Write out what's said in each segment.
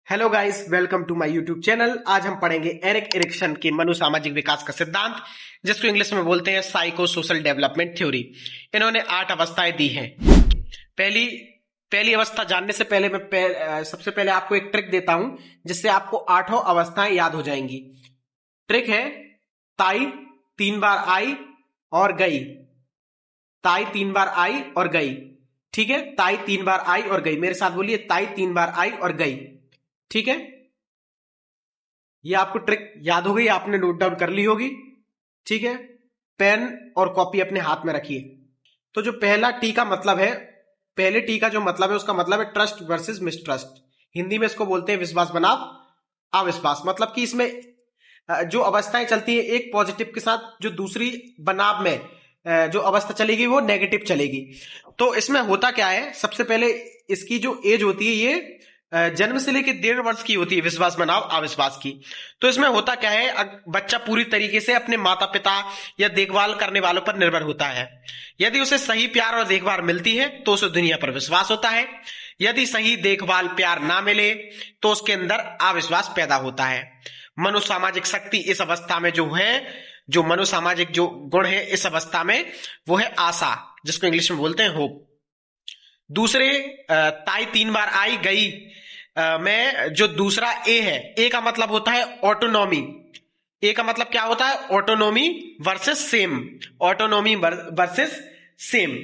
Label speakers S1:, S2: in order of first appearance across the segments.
S1: Hello guys, welcome to my YouTube channel. आज हम पढ़ेंगे एरिक एरिक्सन के मनोसामाजिक विकास का सिद्धांत, जिसको इंग्लिश में बोलते हैं साइको सोशल डेवलपमेंट थ्योरी। इन्होंने 8 अवस्थाएं दी हैं। पहली पहली अवस्था जानने से पहले मैं सबसे पहले आपको एक ट्रिक देता हूं, जिससे आपको 8 अवस्थाएं याद हो जाएंगी। ट्रिक है ताई 3 बार आई और गई। ताई 3 बार आई और गई। ठीक है, ताई 3 बार आई और गई। मेरे साथ बोलिए, ताई 3 बार आई और गई। ठीक है, ये आपको ट्रिक याद हो गई, आपने नोट डाउन कर ली होगी। ठीक है, पेन और कॉपी अपने हाथ में रखिए। तो जो पहला टी का मतलब है, पहले टी का जो मतलब है, उसका मतलब है ट्रस्ट वर्सेस मिसट्रस्ट। हिंदी में इसको बोलते हैं विश्वास बनाम अविश्वास। मतलब कि इसमें जो अवस्थाएं चलती है, एक पॉजिटिव के साथ जो दूसरी बनाम में जो अवस्था चलेगी वो नेगेटिव चलेगी। तो इसमें होता क्या है, सबसे पहले इसकी जो एज होती है ये जन्म से लेकर 1.5 वर्ष की होती है, विश्वास बनाम अविश्वास की। तो इसमें होता क्या है, बच्चा पूरी तरीके से अपने माता पिता या देखभाल करने वालों पर निर्भर होता है। यदि उसे सही प्यार और देखभाल मिलती है तो उसे दुनिया पर विश्वास होता है। यदि सही देखभाल प्यार ना मिले तो उसके अंदर अविश्वास पैदा होता है। मनोसामाजिक शक्ति इस अवस्था में जो है, जो मनोसामाजिक जो गुण है इस अवस्था में, वो है आशा, जिसको इंग्लिश में बोलते हैं होप। दूसरे ताई 3 बार आई गई में जो दूसरा ए है, ए का मतलब होता है ऑटोनॉमी। ए का मतलब क्या होता है, autonomy versus same. Autonomy versus same.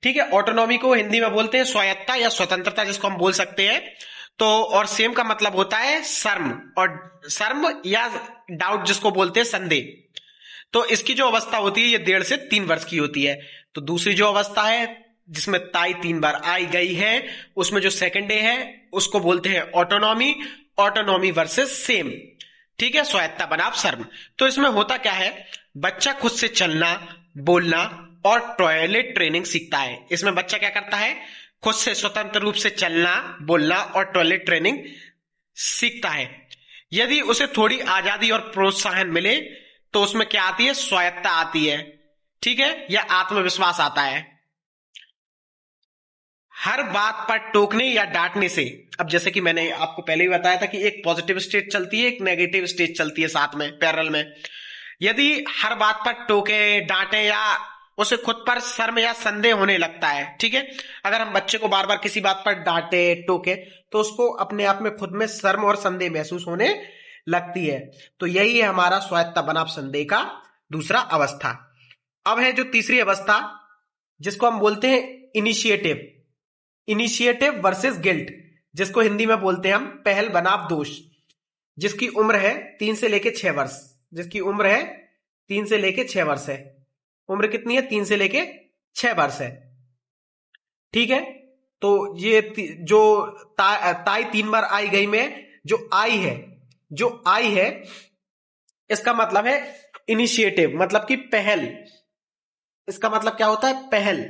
S1: ठीक है, ऑटोनॉमी को हिंदी में बोलते हैं स्वायत्तता या स्वतंत्रता, जिसको हम बोल सकते हैं। तो और सेम का मतलब होता है शर्म, और शर्म या डाउट, जिसको बोलते हैं संदेह। तो इसकी जो अवस्था होती है ये 1.5 से 3 वर्ष की होती है। तो दूसरी जो अवस्था है जिसमें ताई 3 बार आई गई है, उसमें जो सेकंड डे है उसको बोलते हैं ऑटोनॉमी। Autonomy versus same. ठीक है, स्वायत्तता बनाम शर्म। तो इसमें होता क्या है, बच्चा खुद से चलना, बोलना और टॉयलेट ट्रेनिंग सीखता है। इसमें बच्चा क्या करता है, खुद से स्वतंत्र रूप से चलना, बोलना और टॉयलेट ट्रेनिंग सीखता है। यदि उसे थोड़ी आजादी और प्रोत्साहन मिले तो उसमें क्या आती है, स्वायत्तता आती है। ठीक है, या आत्मविश्वास आता है। हर बात पर टोकने या डांटने से, अब जैसे कि मैंने आपको पहले ही बताया था कि एक पॉजिटिव स्टेट चलती है, एक नेगेटिव स्टेट चलती है साथ में, पैरेलल में। यदि हर बात पर टोके, डांटे या उसे खुद पर शर्म या संदेह होने लगता है। ठीक है, अगर हम बच्चे को बार बार किसी बात पर डांटे, टोके, तो उसको अपने आप में खुद में शर्म और संदेह महसूस होने लगती है। तो यही है हमारा स्वायत्तता बनाम संदेह का दूसरा अवस्था। अब है जो तीसरी अवस्था, जिसको हम बोलते हैं इनिशिएटिव। इनिशिएटिव वर्सेस गिल्ट, जिसको हिंदी में बोलते हैं हम पहल बनाम दोष। जिसकी उम्र है 3 से लेके 6 वर्ष। जिसकी उम्र है 3 से लेके 6 वर्ष है। उम्र कितनी है, 3 से लेके 6 वर्ष है। ठीक है, तो ये जो ताई 3 बार आई गई में जो आई है इसका मतलब है इनिशिएटिव, मतलब कि पहल। इसका मतलब क्या होता है, पहल,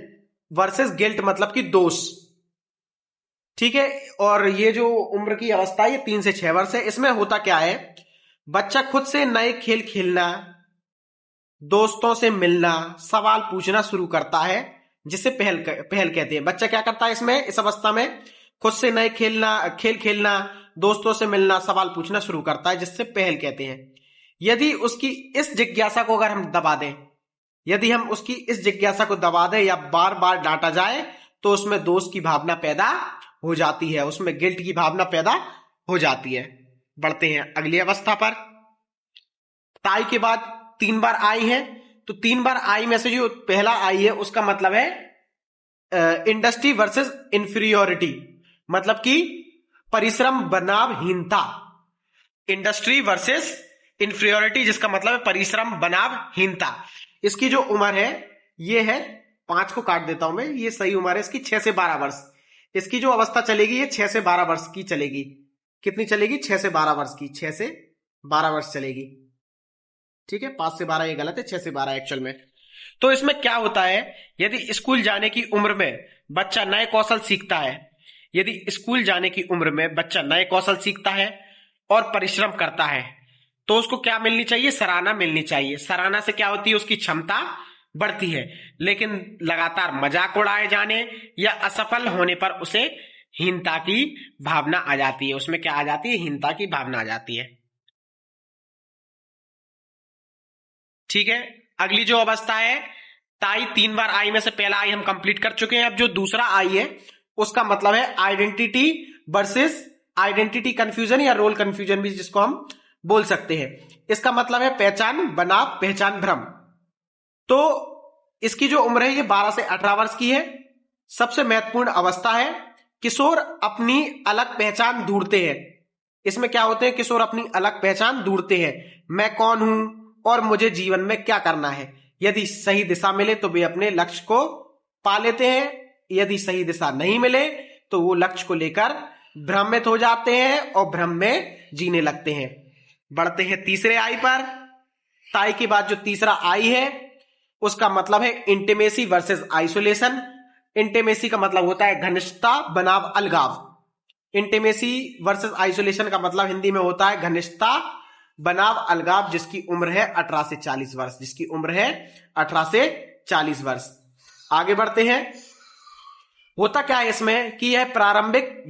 S1: वर्सेस गिल्ट मतलब कि दोष। ठीक है, और ये जो उम्र की अवस्था है ये 3 से 6 वर्ष है। इसमें होता क्या है, बच्चा खुद से नए खेल खेलना, दोस्तों से मिलना, सवाल पूछना शुरू करता है, जिसे पहल कहते हैं। बच्चा क्या करता है इसमें, इस अवस्था में खुद से नए खेल खेलना, दोस्तों से मिलना, सवाल पूछना शुरू करता है, जिससे पहल कहते हैं। यदि उसकी इस जिज्ञासा को अगर हम दबा दें, यदि हम उसकी इस जिज्ञासा को दबा दें या बार बार डांटा जाए, तो उसमें दोष की भावना पैदा हो जाती है, उसमें गिल्ट की भावना पैदा हो जाती है। बढ़ते हैं अगली अवस्था पर। ताई के बाद 3 बार आई है, तो 3 बार आई में से जो पहला आई है उसका मतलब है इंडस्ट्री वर्सेस इंफीरियोरिटी, मतलब कि परिश्रम बनाम हीनता। इंडस्ट्री वर्सेस इंफीरियोरिटी, जिसका मतलब है परिश्रम बनाम हीनता। इसकी जो उम्र है ये है, 5 को काट देता हूं मैं, ये सही उम्र है इसकी 6 से 12 वर्ष। इसकी जो अवस्था चलेगी ये 6 से 12 वर्ष की चलेगी। कितनी चलेगी, 6 से 12 वर्ष की, 6 से 12 वर्ष चलेगी। ठीक है, 5 से 12 ये गलत है, 6 से 12 एक्चुअल में। तो इसमें क्या होता है, यदि स्कूल जाने की उम्र में बच्चा नए कौशल सीखता है, यदि स्कूल जाने की उम्र में बच्चा नए कौशल सीखता है और परिश्रम करता है, तो उसको क्या मिलनी चाहिए, सराहना मिलनी चाहिए। सराहना से क्या होती है, उसकी क्षमता बढ़ती है। लेकिन लगातार मजाक उड़ाए जाने या असफल होने पर उसे हीनता की भावना आ जाती है। उसमें क्या आ जाती है? हीनता की भावना आ जाती है। ठीक है, अगली जो अवस्था है, ताई 3 बार आई में से पहला आई हम कंप्लीट कर चुके हैं। अब जो दूसरा आई है उसका मतलब है आइडेंटिटी वर्सेस आइडेंटिटी कंफ्यूजन या रोल कंफ्यूजन भी जिसको हम बोल सकते हैं। इसका मतलब है पहचान बनाम पहचान भ्रम। तो इसकी जो उम्र है ये 12 से 18 वर्ष की है। सबसे महत्वपूर्ण अवस्था है। किशोर अपनी अलग पहचान ढूंढते हैं। इसमें क्या होते हैं? किशोर अपनी अलग पहचान ढूंढते हैं। मैं कौन हूं और मुझे जीवन में क्या करना है। यदि सही दिशा मिले तो वे अपने लक्ष्य को पा लेते हैं, यदि सही दिशा नहीं मिले तो वो लक्ष्य को लेकर भ्रमित हो जाते हैं और भ्रम में जीने लगते हैं। बढ़ते हैं तीसरे आई पर। ताई के बाद जो तीसरा आई है उसका मतलब है इंटीमेसी वर्सेस आइसोलेशन। इंटीमेसी का मतलब होता है घनिष्ठता बनाम अलगाव। इंटीमेसी वर्सेस आइसोलेशन का मतलब हिंदी में होता है घनिष्ठता बनाम अलगाव, जिसकी उम्र है 18 से 40 वर्ष। जिसकी उम्र है 18 से 40 वर्ष। आगे बढ़ते हैं। होता क्या है इसमें कि यह प्रारंभिक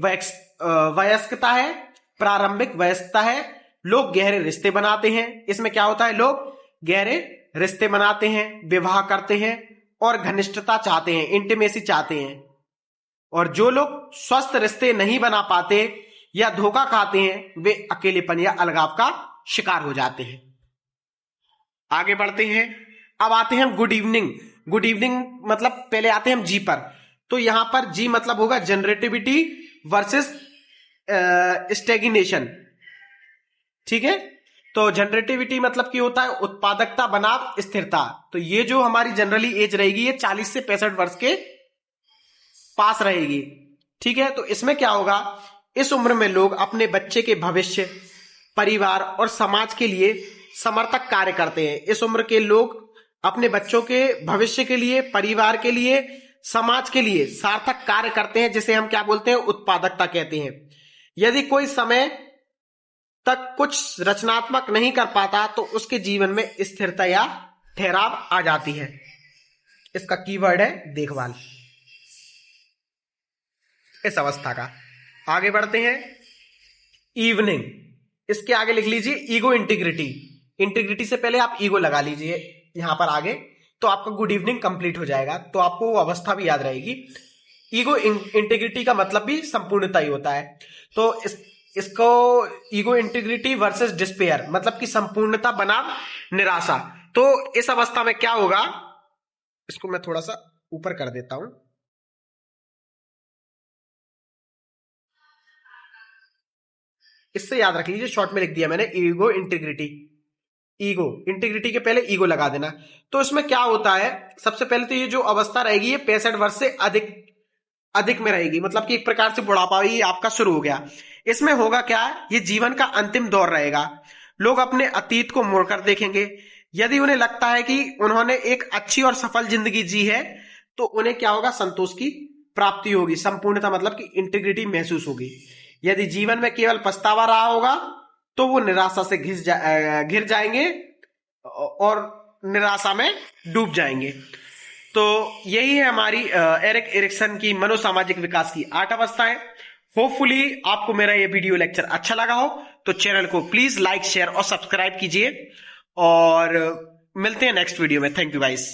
S1: वयस्कता है। प्रारंभिक वयस्कता है। लोग गहरे रिश्ते बनाते हैं। इसमें क्या होता है? लोग गहरे रिश्ते बनाते हैं, विवाह करते हैं और घनिष्ठता चाहते हैं, इंटीमेसी चाहते हैं। और जो लोग स्वस्थ रिश्ते नहीं बना पाते या धोखा खाते हैं वे अकेलेपन या अलगाव का शिकार हो जाते हैं। आगे बढ़ते हैं। अब आते हैं हम गुड इवनिंग। गुड इवनिंग मतलब पहले आते हैं हम जी पर। तो यहां पर जी मतलब होगा जनरेटिविटी वर्सेस स्टेग्नेशन। ठीक है, तो जनरेटिविटी मतलब की होता है उत्पादकता बनाम स्थिरता। तो ये जो हमारी जनरली एज रहेगी ये 40 से 65 वर्ष के पास रहेगी। ठीक है, तो इसमें क्या होगा? इस उम्र में लोग अपने बच्चे के भविष्य, परिवार और समाज के लिए समर्थक कार्य करते हैं। इस उम्र के लोग अपने बच्चों के भविष्य के लिए, परिवार के लिए, समाज के लिए सार्थक कार्य करते हैं, जिसे हम क्या बोलते हैं? उत्पादकता कहते हैं। यदि कोई समय तक कुछ रचनात्मक नहीं कर पाता तो उसके जीवन में स्थिरता या ठहराव आ जाती है। इसका कीवर्ड है देखभाल, इस अवस्था का। आगे बढ़ते हैं। इवनिंग, इसके आगे लिख लीजिए ईगो इंटीग्रिटी। इंटीग्रिटी से पहले आप ईगो लगा लीजिए यहां पर आगे, तो आपका गुड इवनिंग कंप्लीट हो जाएगा। तो आपको वो अवस्था भी याद रहेगी। ईगो इंटीग्रिटी का मतलब भी संपूर्णता ही होता है। तो इसको ईगो इंटीग्रिटी वर्सेस डिस्पेयर मतलब कि संपूर्णता बनाम निराशा। तो इस अवस्था में क्या होगा? इसको मैं थोड़ा सा ऊपर कर देता हूं। इससे याद रख लीजिए, शॉर्ट में लिख दिया मैंने ईगो इंटीग्रिटी। ईगो इंटीग्रिटी के पहले ईगो लगा देना। तो इसमें क्या होता है? सबसे पहले तो ये जो अवस्था रहेगी ये 65 वर्ष से अधिक में रहेगी। मतलब कि एक प्रकार से बुढ़ापा ही आपका शुरू हो गया। इसमें होगा क्या? ये जीवन का अंतिम दौर रहेगा। लोग अपने अतीत को मुड़कर देखेंगे। यदि उन्हें लगता है कि उन्होंने एक अच्छी और सफल जिंदगी जी है तो उन्हें क्या होगा? संतोष की प्राप्ति होगी, संपूर्णता मतलब कि इंटीग्रिटी महसूस होगी। यदि जीवन में केवल पछतावा रहा होगा तो वो निराशा से घिर जाएंगे और निराशा में डूब जाएंगे। तो यही है हमारी एरिक एरिक्सन की मनोसामाजिक विकास की 8 अवस्थाएं। होपफुली आपको मेरा ये वीडियो लेक्चर अच्छा लगा हो तो चैनल को प्लीज लाइक, शेयर और सब्सक्राइब कीजिए और मिलते हैं नेक्स्ट वीडियो में। Thank you guys.